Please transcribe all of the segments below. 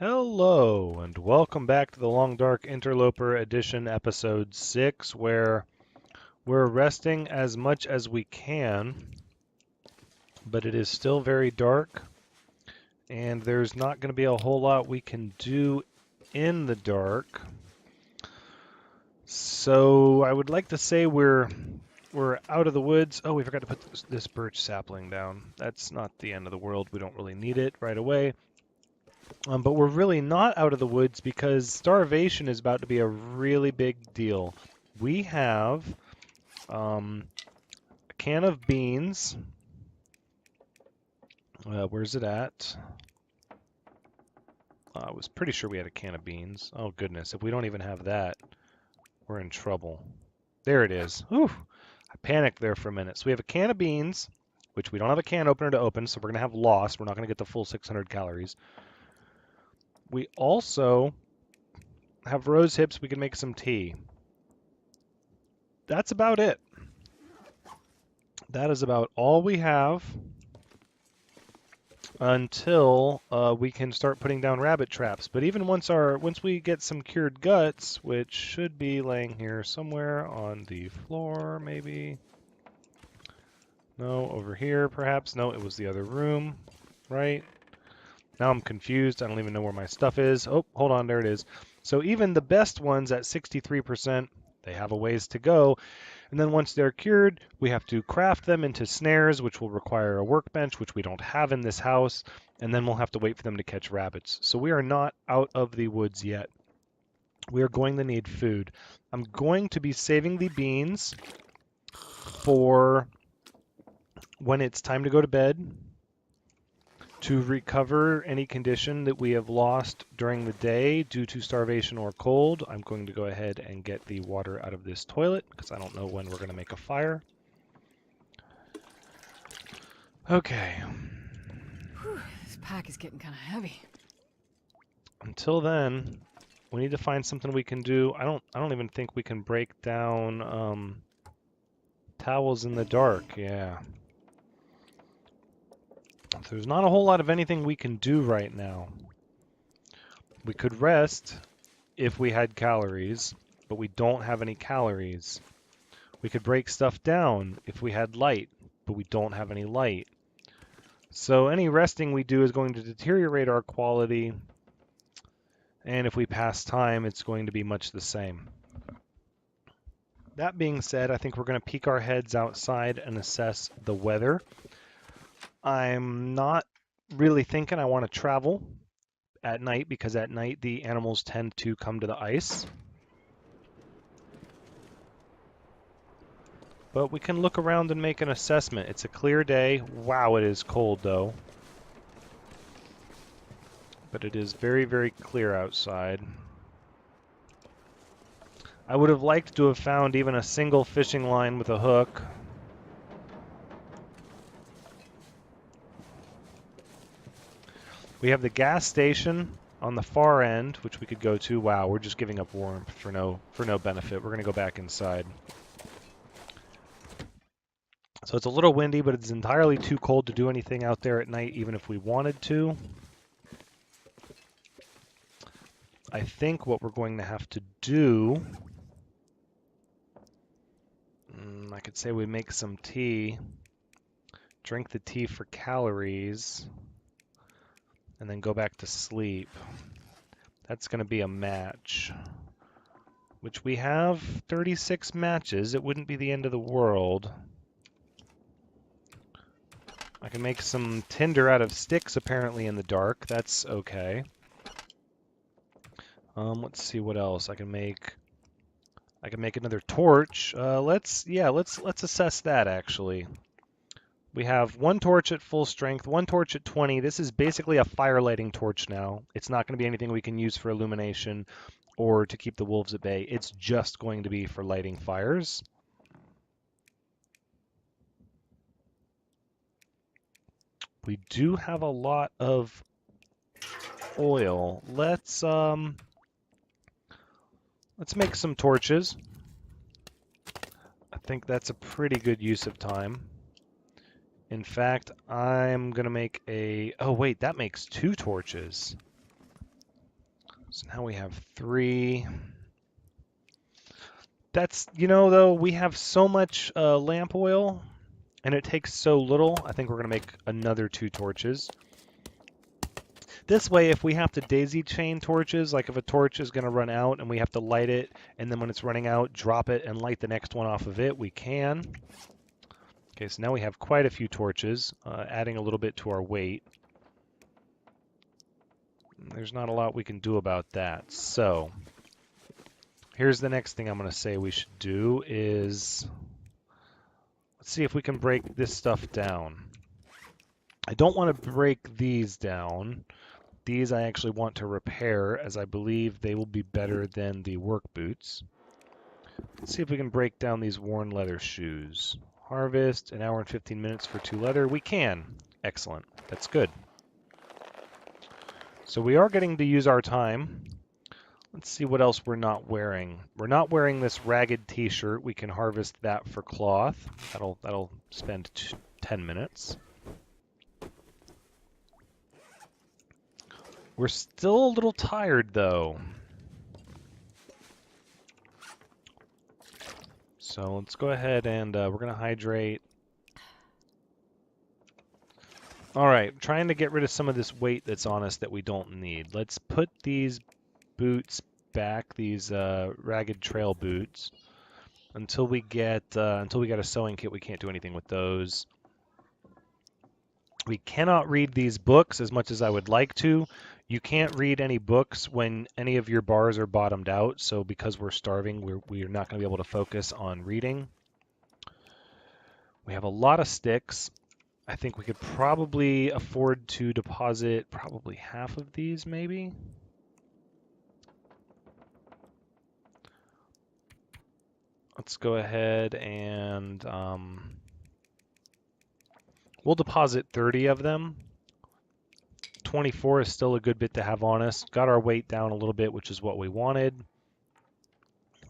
Hello, and welcome back to the Long Dark Interloper Edition, Episode 6, where we're resting as much as we can, but it is still very dark, and there's not going to be a whole lot we can do in the dark. So I would like to say we're out of the woods. Oh, we forgot to put this birch sapling down. That's not the end of the world. We don't really need it right away. But we're really not out of the woods because starvation is about to be a really big deal. We have a can of beans. Where's it at? I was pretty sure we had a can of beans. Oh, goodness. If we don't even have that, we're in trouble. There it is. Whew. I panicked there for a minute. So we have a can of beans, which we don't have a can opener to open, so we're going to have loss. We're not going to get the full 600 calories. We also have rose hips. We can make some tea. That's about it. That is about all we have until we can start putting down rabbit traps. But even once we get some cured guts, which should be laying here somewhere on the floor, maybe. No, over here perhaps. No, it was the other room, right? Now I'm confused. I don't even know where my stuff is. Oh, hold on, there it is. So even the best ones at 63%, they have a ways to go. And then once they're cured, we have to craft them into snares, which will require a workbench, which we don't have in this house. And then we'll have to wait for them to catch rabbits. So we are not out of the woods yet. We are going to need food. I'm going to be saving the beans for when it's time to go to bed, to recover any condition that we have lost during the day due to starvation or cold. I'm going to go ahead and get the water out of this toilet because I don't know when we're going to make a fire. Okay. Whew, this pack is getting kind of heavy. Until then, we need to find something we can do. I don't even think we can break down towels in the dark. Yeah. There's not a whole lot of anything we can do right now. We could rest if we had calories, but we don't have any calories. We could break stuff down if we had light, but we don't have any light. So any resting we do is going to deteriorate our quality, and if we pass time, it's going to be much the same. That being said, I think we're going to peek our heads outside and assess the weather. I'm not really thinking I want to travel at night because at night the animals tend to come to the ice. But we can look around and make an assessment. It's a clear day. Wow, it is cold though. But it is very, very clear outside. I would have liked to have found even a single fishing line with a hook. We have the gas station on the far end, which we could go to. Wow, we're just giving up warmth for no benefit. We're going to go back inside. So it's a little windy, but it's entirely too cold to do anything out there at night, even if we wanted to. I think what we're going to have to do, I could say we make some tea, drink the tea for calories, and then go back to sleep. That's going to be a match, which we have 36 matches. It wouldn't be the end of the world. I can make some tinder out of sticks apparently in the dark. That's okay. Let's see what else I can make. I can make another torch. Let's assess that actually. We have one torch at full strength, one torch at 20. This is basically a fire lighting torch now. It's not going to be anything we can use for illumination or to keep the wolves at bay. It's just going to be for lighting fires. We do have a lot of oil. Let's make some torches. I think that's a pretty good use of time. In fact, I'm going to make a... Oh, wait, that makes 2 torches. So now we have 3. That's, though, we have so much lamp oil, and it takes so little. I think we're going to make another 2 torches. This way, if we have to daisy chain torches, like if a torch is going to run out and we have to light it, and then when it's running out, drop it and light the next one off of it, we can. Okay, so now we have quite a few torches, adding a little bit to our weight. There's not a lot we can do about that. So here's the next thing I'm going to say we should do is, let's see if we can break this stuff down. I don't want to break these down. These I actually want to repair, as I believe they will be better than the work boots. Let's see if we can break down these worn leather shoes. Harvest, 1 hour and 15 minutes for 2 leather. We can. Excellent. That's good. So we are getting to use our time. Let's see what else we're not wearing. We're not wearing this ragged t-shirt. We can harvest that for cloth. That'll spend 10 minutes. We're still a little tired, though. So let's go ahead and we're going to hydrate. All right, trying to get rid of some of this weight that's on us that we don't need. Let's put these boots back, these ragged trail boots, until we get a sewing kit. We can't do anything with those. We cannot read these books as much as I would like to. You can't read any books when any of your bars are bottomed out, so because we're starving, we're not going to be able to focus on reading. We have a lot of sticks. I think we could probably afford to deposit probably half of these, maybe. Let's go ahead and we'll deposit 30 of them. 24 is still a good bit to have on us. Got our weight down a little bit, which is what we wanted.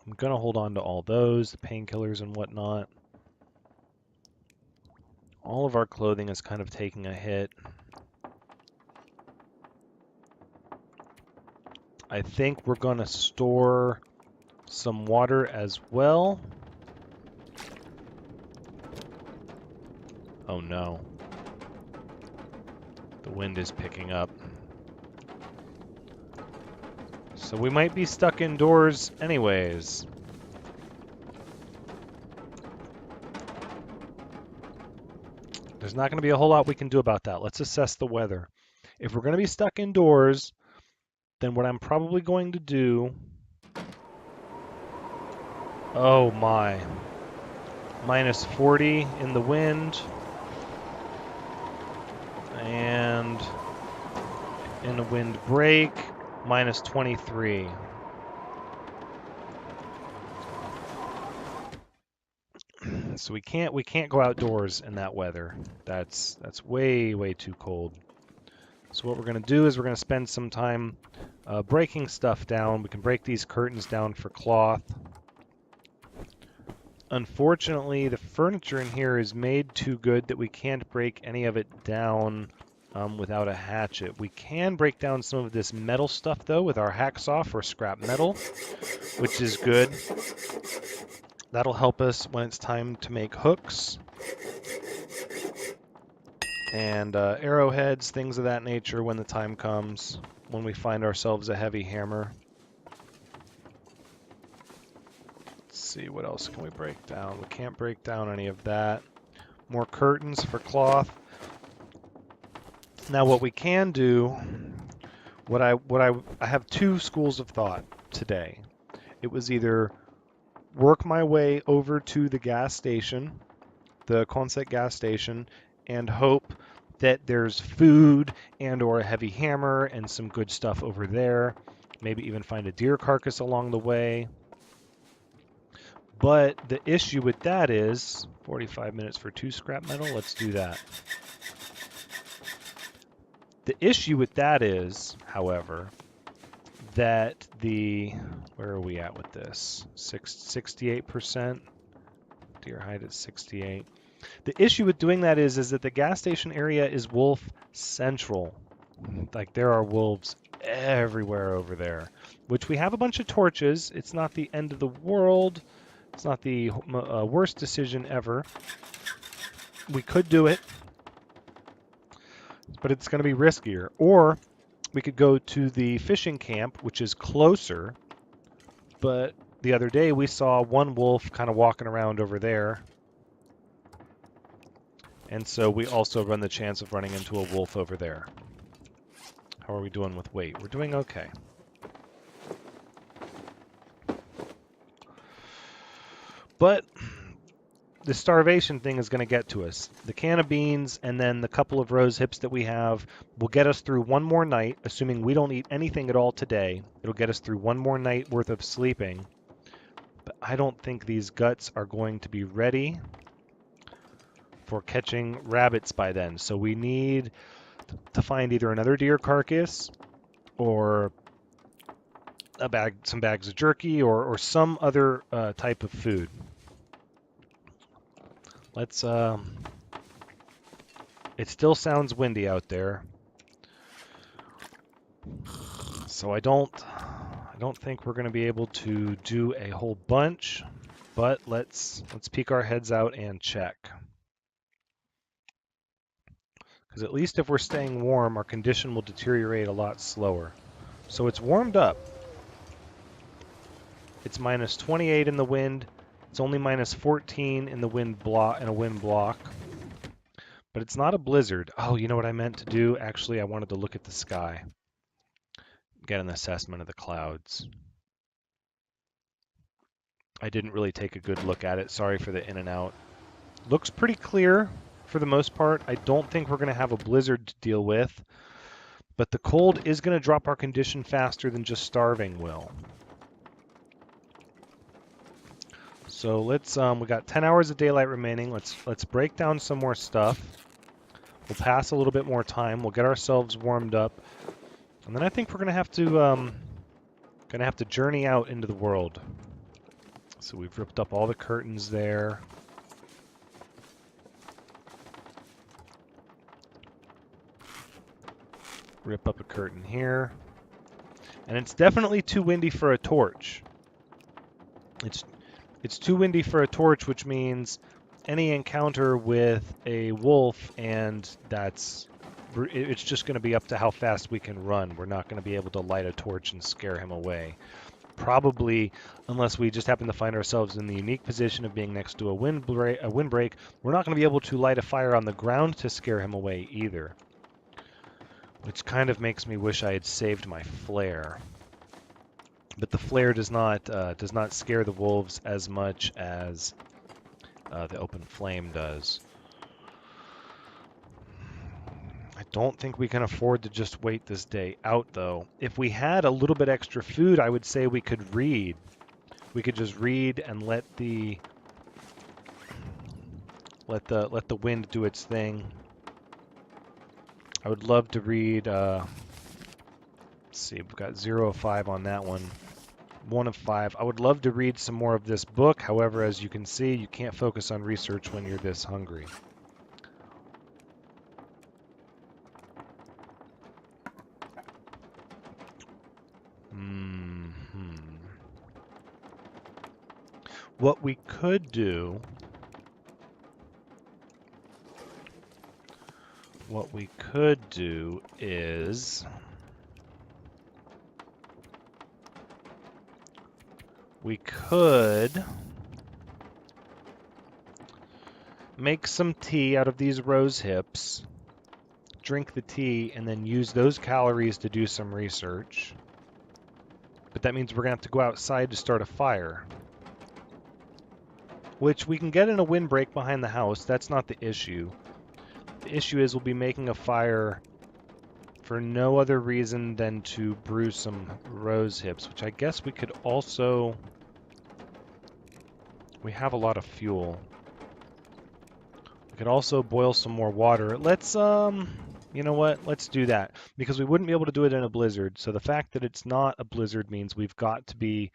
I'm going to hold on to all those, the painkillers and whatnot. All of our clothing is kind of taking a hit. I think we're going to store some water as well. Oh no. The wind is picking up. So we might be stuck indoors anyways. There's not going to be a whole lot we can do about that. Let's assess the weather. If we're going to be stuck indoors, then what I'm probably going to do... Oh my. Minus 40 in the wind. And in a wind break, minus 23. So we can't go outdoors in that weather. That's way too cold. So what we're going to do is we're going to spend some time breaking stuff down. We can break these curtains down for cloth. Unfortunately, the furniture in here is made too good that we can't break any of it down without a hatchet. We can break down some of this metal stuff, though, with our hacksaw for scrap metal, which is good. That'll help us when it's time to make hooks and arrowheads, things of that nature when the time comes, when we find ourselves a heavy hammer. Let's see, what else can we break down? We can't break down any of that. More curtains for cloth. Now what we can do, I have 2 schools of thought today. It was either work my way over to the gas station, the Consett gas station, and hope that there's food and or a heavy hammer and some good stuff over there. Maybe even find a deer carcass along the way. But the issue with that is 45 minutes for 2 scrap metal. Let's do that. The issue with that is, however, that where are we at with this? 68%. Deer hide at 68. The issue with doing that is that the gas station area is wolf central. Like there are wolves everywhere over there, which we have a bunch of torches. It's not the end of the world. It's not the worst decision ever. We could do it, but it's going to be riskier. Or we could go to the fishing camp, which is closer. But the other day we saw one wolf kind of walking around over there. And so we also run the chance of running into a wolf over there. How are we doing with weight? We're doing okay. But the starvation thing is going to get to us. The can of beans and then the couple of rose hips that we have will get us through one more night, assuming we don't eat anything at all today. It'll get us through one more night worth of sleeping. But I don't think these guts are going to be ready for catching rabbits by then. So we need to find either another deer carcass or some bags of jerky or some other type of food. Let's it still sounds windy out there. So I don't think we're going to be able to do a whole bunch, but let's peek our heads out and check. Because at least if we're staying warm, our condition will deteriorate a lot slower. So it's warmed up. It's minus 28 in the wind. It's only minus 14 in the wind block, in a wind block. But it's not a blizzard. Oh, you know what I meant to do? Actually, I wanted to look at the sky. Get an assessment of the clouds. I didn't really take a good look at it. Sorry for the in and out. Looks pretty clear for the most part. I don't think we're going to have a blizzard to deal with. But the cold is going to drop our condition faster than just starving will. So let's we got 10 hours of daylight remaining. Let's break down some more stuff. We'll pass a little bit more time. We'll get ourselves warmed up. And then I think we're going to have to journey out into the world. So we've ripped up all the curtains there. Rip up a curtain here. And it's definitely too windy for a torch. It's too windy for a torch, which means any encounter with a wolf, and it's just going to be up to how fast we can run. We're not going to be able to light a torch and scare him away. Probably, unless we just happen to find ourselves in the unique position of being next to a windbreak, we're not going to be able to light a fire on the ground to scare him away either. Which kind of makes me wish I had saved my flare. But the flare does not scare the wolves as much as the open flame does. I don't think we can afford to just wait this day out, though. If we had a little bit extra food, I would say we could read. We could just read and let the wind do its thing. I would love to read. Let's see, we've got 0 of 5 on that one. 1 of 5. I would love to read some more of this book. However, as you can see, you can't focus on research when you're this hungry. What we could do is we could make some tea out of these rose hips, drink the tea, and then use those calories to do some research. But that means we're going to have to go outside to start a fire, which we can get in a windbreak behind the house. That's not the issue. The issue is we'll be making a fire for no other reason than to brew some rose hips, which I guess we could also... We have a lot of fuel. We could also boil some more water. Let's, you know what? Let's do that, because we wouldn't be able to do it in a blizzard. So the fact that it's not a blizzard means we've got to be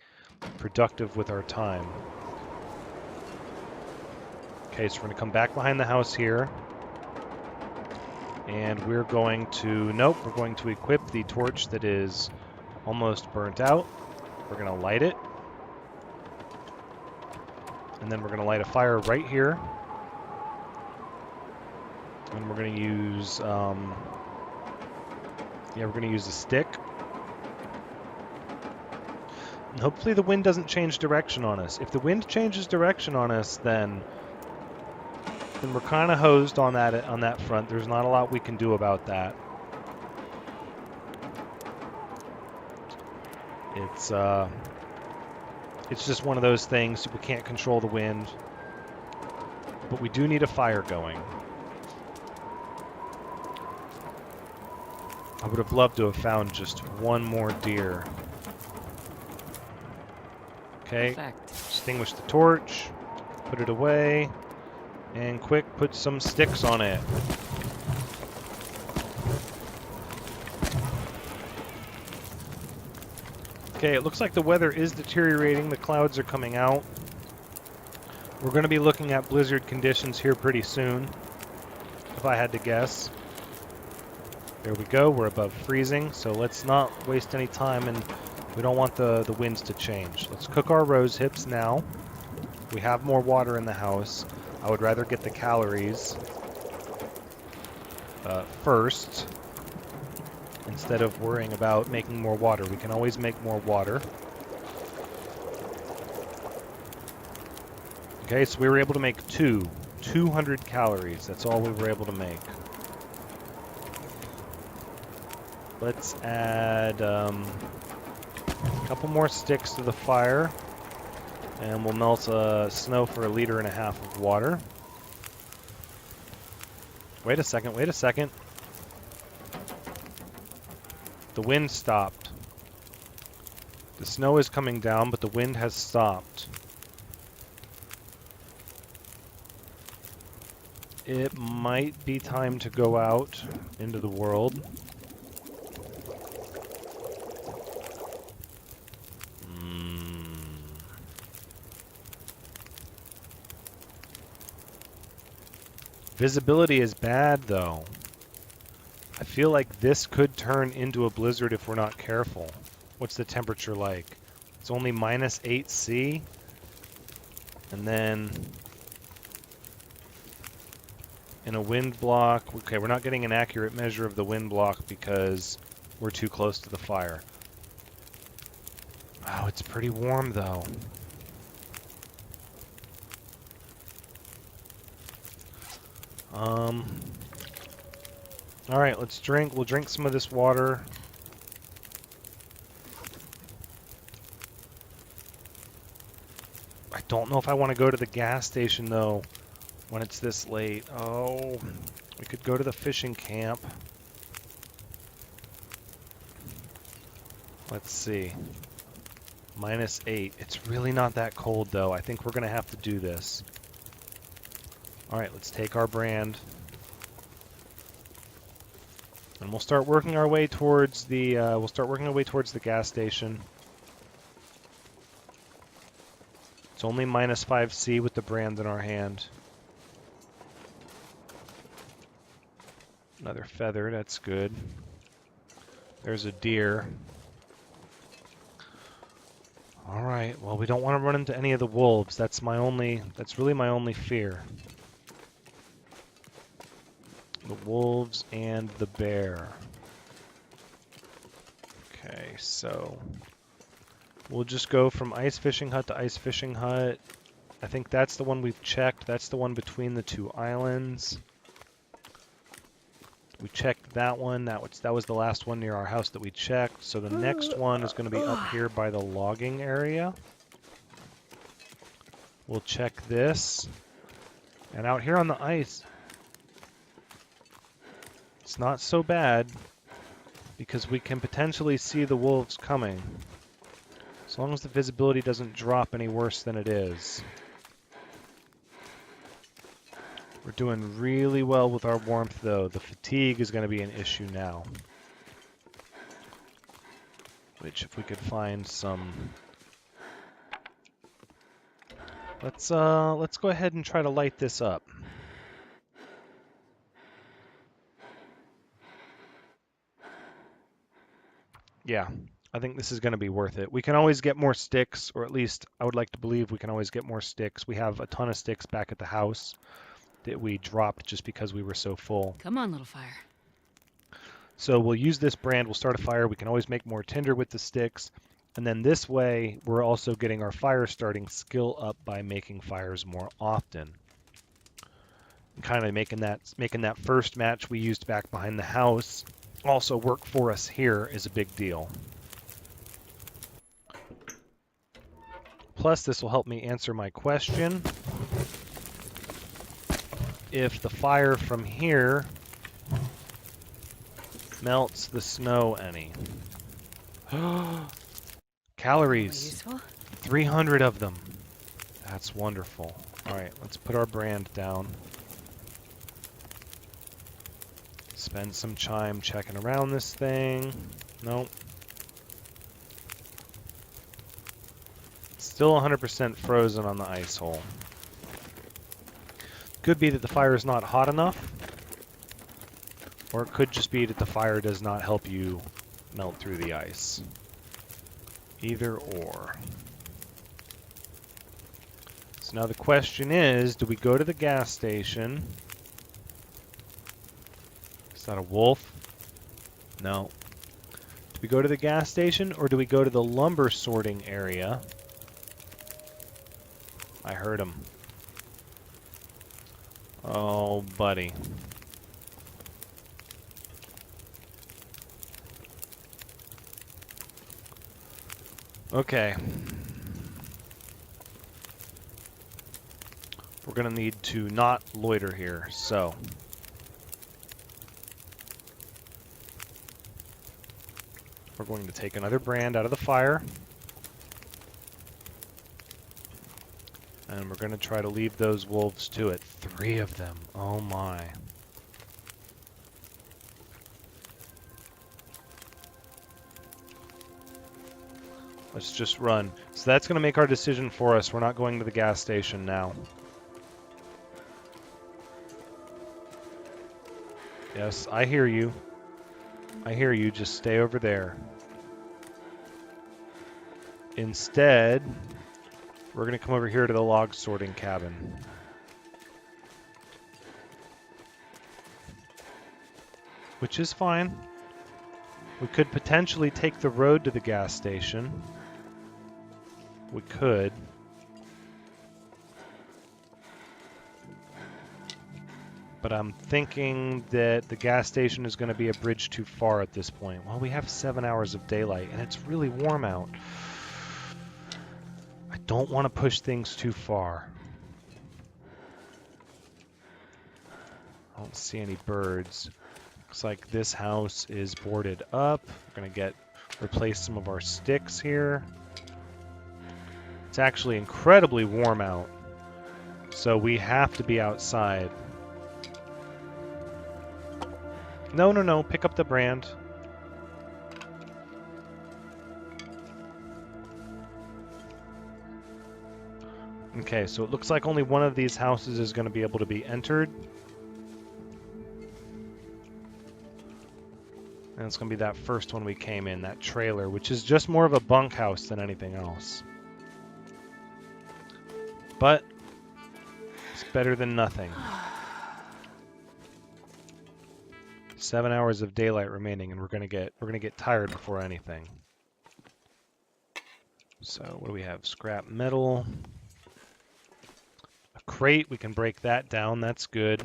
productive with our time. Okay, so we're going to come back behind the house here. And we're going to, nope, we're going to equip the torch that is almost burnt out. We're going to light it. And then we're going to light a fire right here. And we're going to use, we're going to use a stick. And hopefully the wind doesn't change direction on us. If the wind changes direction on us, then we're kind of hosed on that front. There's not a lot we can do about that. It's just one of those things. We can't control the wind, but we do need a fire going. I would have loved to have found just one more deer. Okay, Perfect. extinguish the torch, put it away, and quick, put some sticks on it. Okay, it looks like the weather is deteriorating. The clouds are coming out. We're going to be looking at blizzard conditions here pretty soon, if I had to guess. There we go. We're above freezing, so let's not waste any time, and we don't want the winds to change. Let's cook our rose hips now. We have more water in the house. I would rather get the calories first instead of worrying about making more water. We can always make more water. Okay, so we were able to make 200 calories. That's all we were able to make. Let's add a couple more sticks to the fire, and we'll melt snow for 1.5 liters of water. Wait a second. The wind stopped. The snow is coming down, but the wind has stopped. It might be time to go out into the world. Visibility is bad, though. I feel like this could turn into a blizzard if we're not careful. What's the temperature like? It's only -8°C. And then in a wind block, okay, we're not getting an accurate measure of the wind block because we're too close to the fire. Oh, it's pretty warm, though. All right, let's drink. We'll drink some of this water. I don't know if I want to go to the gas station, though, when it's this late. Oh, we could go to the fishing camp. Let's see. -8. It's really not that cold, though. I think we're going to have to do this. All right, let's take our brand. And we'll start working our way towards the gas station. It's only -5°C with the brand in our hand. Another feather, that's good. There's a deer. All right, well, we don't want to run into any of the wolves. That's really my only fear. The wolves and the bear. Okay, so we'll just go from ice fishing hut to ice fishing hut. I think that's the one we've checked. That's the one between the two islands. We checked that one. That was the last one near our house that we checked. So the next one is going to be up here by the logging area. We'll check this. And out here on the ice, it's not so bad because we can potentially see the wolves coming. As long as the visibility doesn't drop any worse than it is. We're doing really well with our warmth, though. The fatigue is going to be an issue now. Which, if we could find some... Let's go ahead and try to light this up. Yeah, I think this is going to be worth it. We can always get more sticks, or at least I would like to believe we can always get more sticks. We have a ton of sticks back at the house that we dropped just because we were so full. Come on, little fire. So we'll use this brand, we'll start a fire. We can always make more tinder with the sticks. And then this way, we're also getting our fire starting skill up by making fires more often. Kind of making that first match we used back behind the house also work for us here is a big deal. Plus, this will help me answer my question. If the fire from here melts the snow any. Calories. 300 of them. That's wonderful. All right, let's put our brand down. Spend some time checking around this thing. Nope. Still 100% frozen on the ice hole. Could be that the fire is not hot enough, or it could just be that the fire does not help you melt through the ice. Either or. So now the question is, do we go to the gas station? Is that a wolf? No. Do we go to the gas station, or do we go to the lumber sorting area? I heard him. Oh, buddy. Okay. We're going to need to not loiter here, so. We're going to take another brand out of the fire. And we're going to try to leave those wolves to it. 3 of them. Oh my. Let's just run. So that's going to make our decision for us. We're not going to the gas station now. Yes, I hear you. I hear you. Just stay over there. Instead, we're going to come over here to the log sorting cabin. Which is fine. We could potentially take the road to the gas station. We could. But I'm thinking that the gas station is going to be a bridge too far at this point. Well, we have 7 hours of daylight, and it's really warm out. I don't want to push things too far. I don't see any birds. Looks like this house is boarded up. We're going to replace some of our sticks here. It's actually incredibly warm out, so we have to be outside. No, no, no. Pick up the brand. Okay, so it looks like only one of these houses is going to be able to be entered. And it's going to be that first one we came in, that trailer, which is just more of a bunkhouse than anything else. But it's better than nothing. 7 hours of daylight remaining, and we're gonna get tired before anything. So what do we have? Scrap metal. A crate, we can break that down. That's good.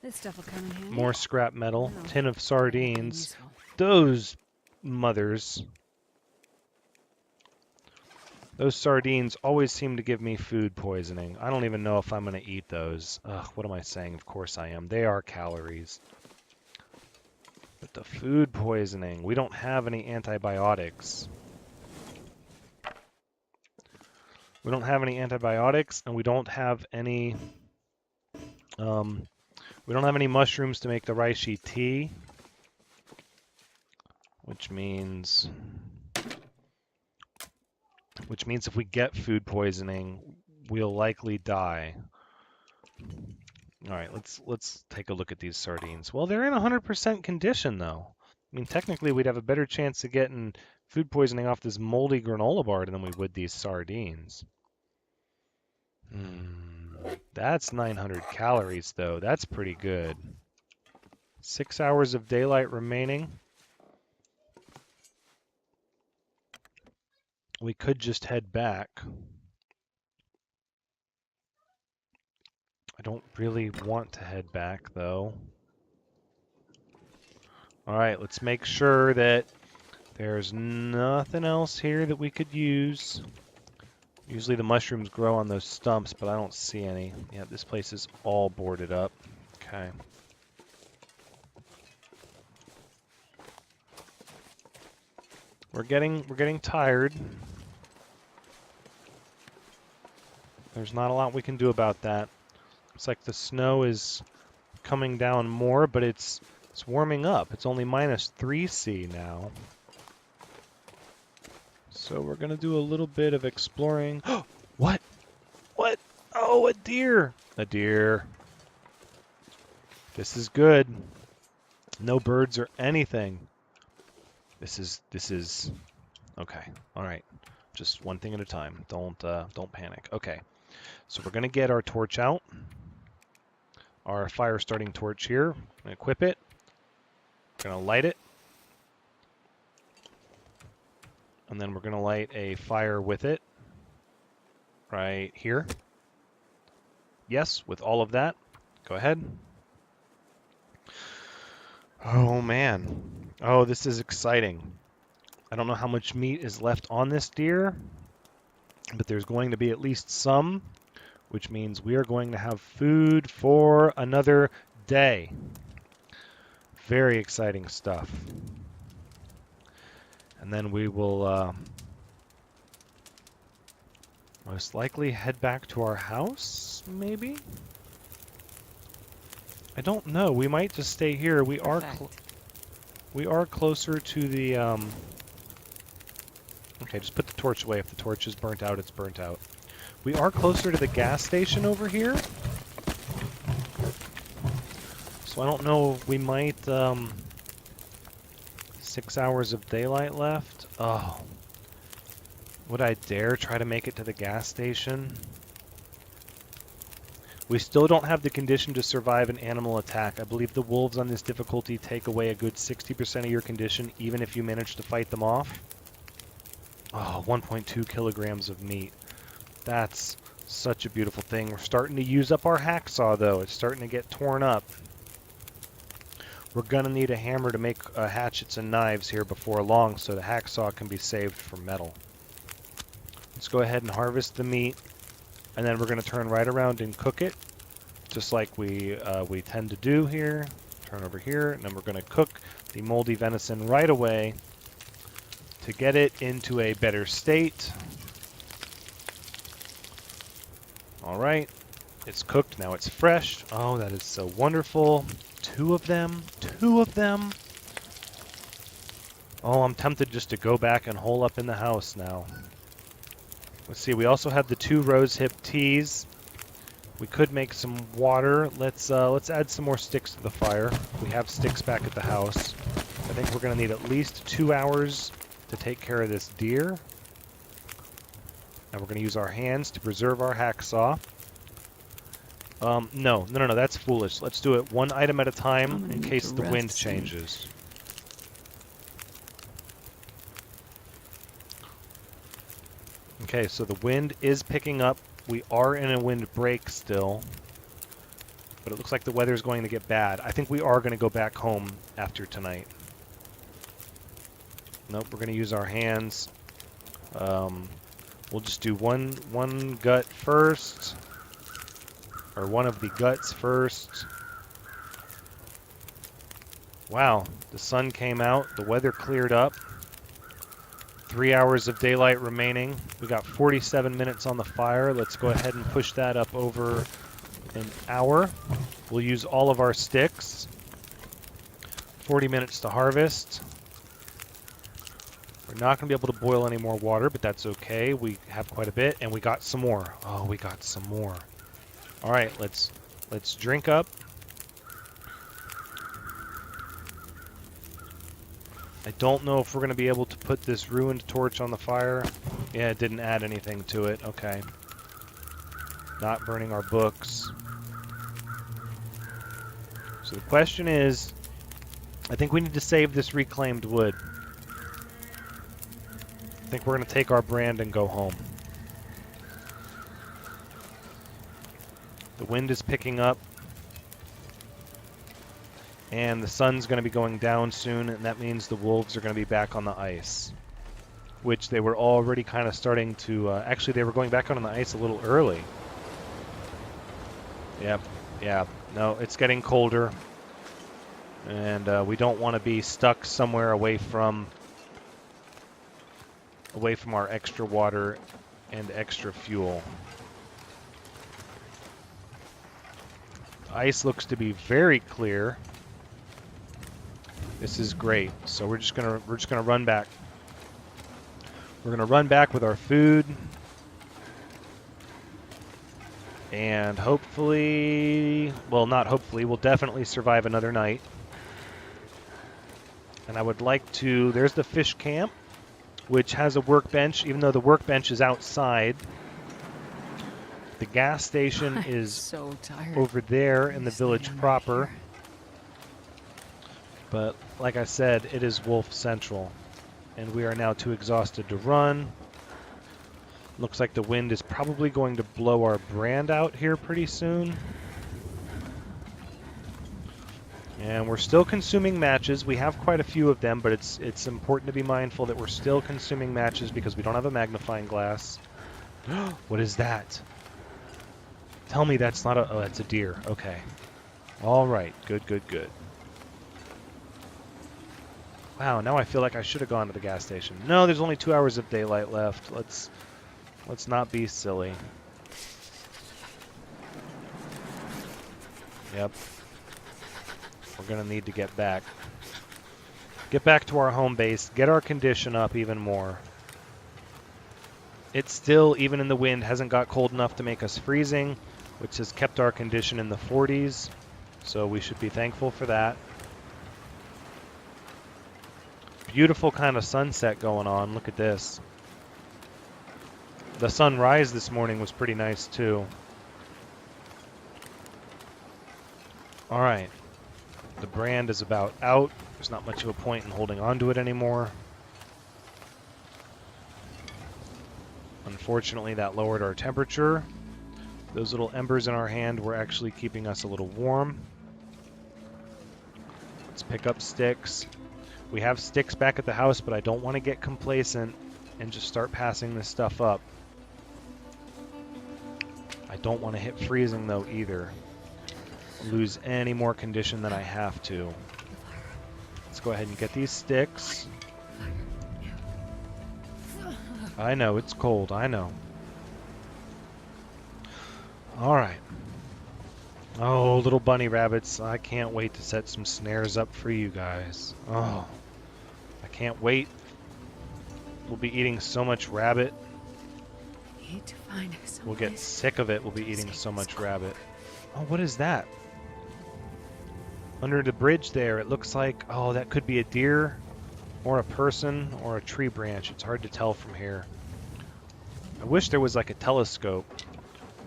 This stuff will come in handy. More scrap metal. Oh. Tin of sardines. Useful. Those mothers. Those sardines always seem to give me food poisoning. I don't even know if I'm going to eat those. Ugh, what am I saying? Of course I am. They are calories. But the food poisoning, we don't have any antibiotics. We don't have any antibiotics, and we don't have any mushrooms to make the reishi tea, which means if we get food poisoning, we'll likely die. All right, let's take a look at these sardines. Well, they're in 100% condition though. I mean, technically, we'd have a better chance of getting food poisoning off this moldy granola bar than we would these sardines. That's 900 calories, though. That's pretty good. 6 hours of daylight remaining. We could just head back. I don't really want to head back, though. All right, let's make sure that there's nothing else here that we could use. Usually the mushrooms grow on those stumps, but I don't see any. Yeah, this place is all boarded up. Okay. We're getting tired. There's not a lot we can do about that. Looks like the snow is coming down more, but it's warming up. It's only -3°C now. So we're gonna do a little bit of exploring. What? What? Oh, a deer! A deer. This is good. No birds or anything. This is okay. All right. Just one thing at a time. Don't panic. Okay. So we're gonna get our torch out. Our fire starting torch here. Gonna equip it. Gonna light it. And then we're gonna light a fire with it. Right here. Yes, with all of that. Go ahead. Oh man. Oh, this is exciting. I don't know how much meat is left on this deer, but there's going to be at least some, which means we are going to have food for another day. Very exciting stuff. And then we will most likely head back to our house, maybe? I don't know. We might just stay here. We are closer to the okay, just put the torch away. If the torch is burnt out, it's burnt out. We are closer to the gas station over here. So I don't know, we might 6 hours of daylight left. Oh. Would I dare try to make it to the gas station? We still don't have the condition to survive an animal attack. I believe the wolves on this difficulty take away a good 60% of your condition, even if you manage to fight them off. Oh, 1.2 kilograms of meat. That's such a beautiful thing. We're starting to use up our hacksaw, though. It's starting to get torn up. We're going to need a hammer to make hatchets and knives here before long, so the hacksaw can be saved for metal. Let's go ahead and harvest the meat. And then we're going to turn right around and cook it, just like we tend to do here. Turn over here, and then we're going to cook the moldy venison right away to get it into a better state. All right, it's cooked, now it's fresh. Oh, that is so wonderful. Two of them. Oh, I'm tempted just to go back and hole up in the house now. Let's see, we also have the 2 rose-hip teas. We could make some water. Let's add some more sticks to the fire. We have sticks back at the house. I think we're going to need at least 2 hours to take care of this deer. And we're going to use our hands to preserve our hacksaw. No, that's foolish. Let's do it one item at a time in case the wind changes. Okay, so the wind is picking up. We are in a wind break still, but it looks like the weather is going to get bad. I think we are going to go back home after tonight. Nope, we're going to use our hands. We'll just do one gut first, or one of the guts first. Wow, the sun came out, the weather cleared up. 3 hours of daylight remaining. We got 47 minutes on the fire. Let's go ahead and push that up over an hour. We'll use all of our sticks. 40 minutes to harvest. We're not going to be able to boil any more water, but that's okay. We have quite a bit, and we got some more. Oh, we got some more. All right, let's drink up. I don't know if we're going to be able to put this ruined torch on the fire. Yeah, it didn't add anything to it. Okay. Not burning our books. So the question is, I think we need to save this reclaimed wood. I think we're going to take our brand and go home. The wind is picking up. And the sun's going to be going down soon, and that means the wolves are going to be back on the ice. Which they were already kind of starting to... actually, they were going back on the ice a little early. Yep, yeah. No, it's getting colder. And we don't want to be stuck somewhere away from our extra water and extra fuel. The ice looks to be very clear. This is great. So we're just gonna run back. We're gonna run back with our food. And hopefully, well, not hopefully, we'll definitely survive another night. And I would like to, there's the fish camp, which has a workbench, even though the workbench is outside. The gas station is so tired. over there in the Just village laying right proper. here. But like I said, it is Wolf Central. And we are now too exhausted to run. Looks like the wind is probably going to blow our brand out here pretty soon. And we're still consuming matches. We have quite a few of them, but it's important to be mindful that we're still consuming matches because we don't have a magnifying glass. What is that? Tell me that's not a... Oh, that's a deer. Okay. All right. Good, good, good. Wow, now I feel like I should have gone to the gas station. No, there's only 2 hours of daylight left. Let's not be silly. Yep. We're going to need to get back. Get back to our home base. Get our condition up even more. It still, even in the wind, hasn't got cold enough to make us freezing, which has kept our condition in the 40s. So we should be thankful for that. Beautiful kind of sunset going on. Look at this. The sunrise this morning was pretty nice too. All right. The brand is about out. There's not much of a point in holding on to it anymore. Unfortunately, that lowered our temperature. Those little embers in our hand were actually keeping us a little warm. Let's pick up sticks. We have sticks back at the house, but I don't want to get complacent and just start passing this stuff up. I don't want to hit freezing, though, either. Lose any more condition than I have to. Let's go ahead and get these sticks. I know, it's cold. I know. All right. Oh, little bunny rabbits. I can't wait to set some snares up for you guys. Oh, I can't wait. We'll be eating so much rabbit. Need to find We'll get sick of it. We'll be eating so much rabbit. Oh, what is that? Under the bridge there, it looks like, oh, that could be a deer or a person or a tree branch. It's hard to tell from here. I wish there was like a telescope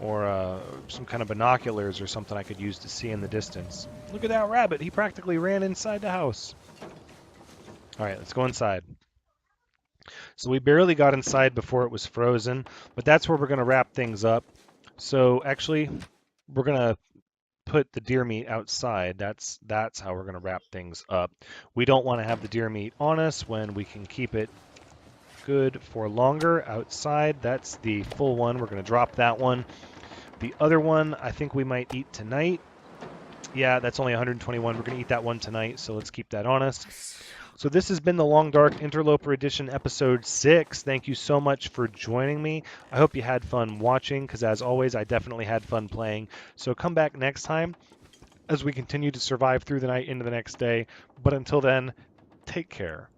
or some kind of binoculars or something I could use to see in the distance. Look at that rabbit. He practically ran inside the house. All right, let's go inside. So we barely got inside before it was frozen, but that's where we're going to wrap things up. So actually, we're going to put the deer meat outside. That's how we're going to wrap things up. We don't want to have the deer meat on us when we can keep it good for longer outside. That's the full one. We're going to drop that one. The other one I think we might eat tonight. Yeah, that's only 121. We're going to eat that one tonight, so let's keep that on us. So this has been the Long Dark Interloper Edition Episode 6. Thank you so much for joining me. I hope you had fun watching, because as always, I definitely had fun playing. So come back next time as we continue to survive through the night into the next day. But until then, take care.